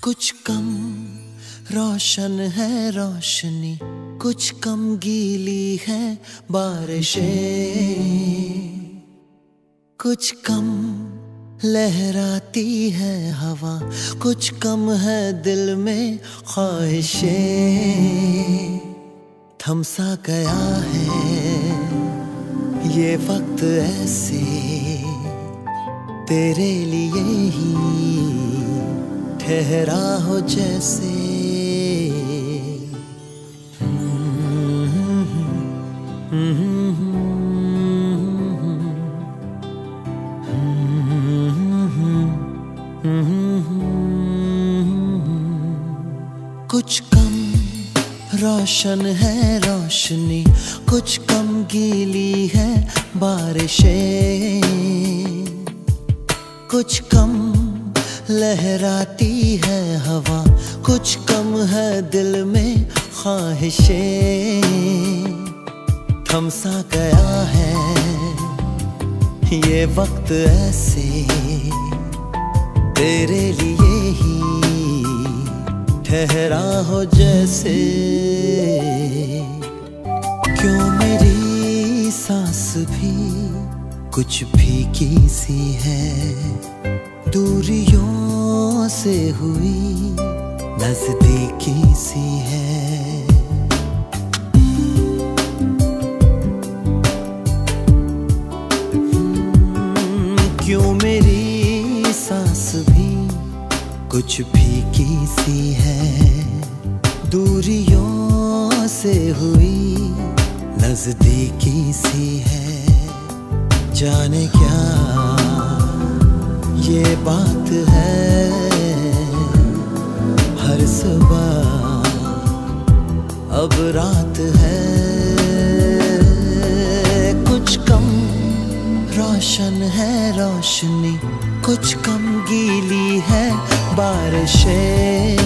कुछ कम रोशन है रोशनी, कुछ कम गीली है बारिशें, कुछ कम लहराती है हवा, कुछ कम है दिल में ख्वाहिशें। थमसा गया है ये वक्त ऐसे, तेरे लिए ही ठहरा हो जैसे। कुछ कम रोशन है रोशनी, कुछ कम गीली है बारिशें, कुछ कम लहराती है हवा, कुछ कम है दिल में ख्वाहिशें। थमसा गया है ये वक्त ऐसे, तेरे लिए ही ठहरा हो जैसे। क्यों मेरी सांस भी कुछ फीकी सी है, दूरियों से हुई नजदीकी सी है। क्यों मेरी सांस भी कुछ फीकी सी है, दूरियों से हुई नजदीकी सी है। जाने क्या ये बात है, हर सुबह अब रात है। कुछ कम रोशन है रोशनी, कुछ कम गीली है बारिशें,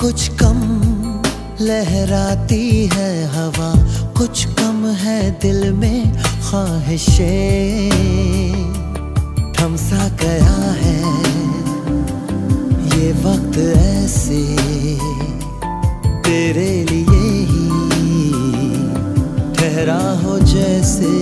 कुछ कम लहराती है हवा, कुछ कम है दिल में ख्वाहिशें। थमसा गया है ये वक्त ऐसे, तेरे लिए ही ठहरा हो जैसे।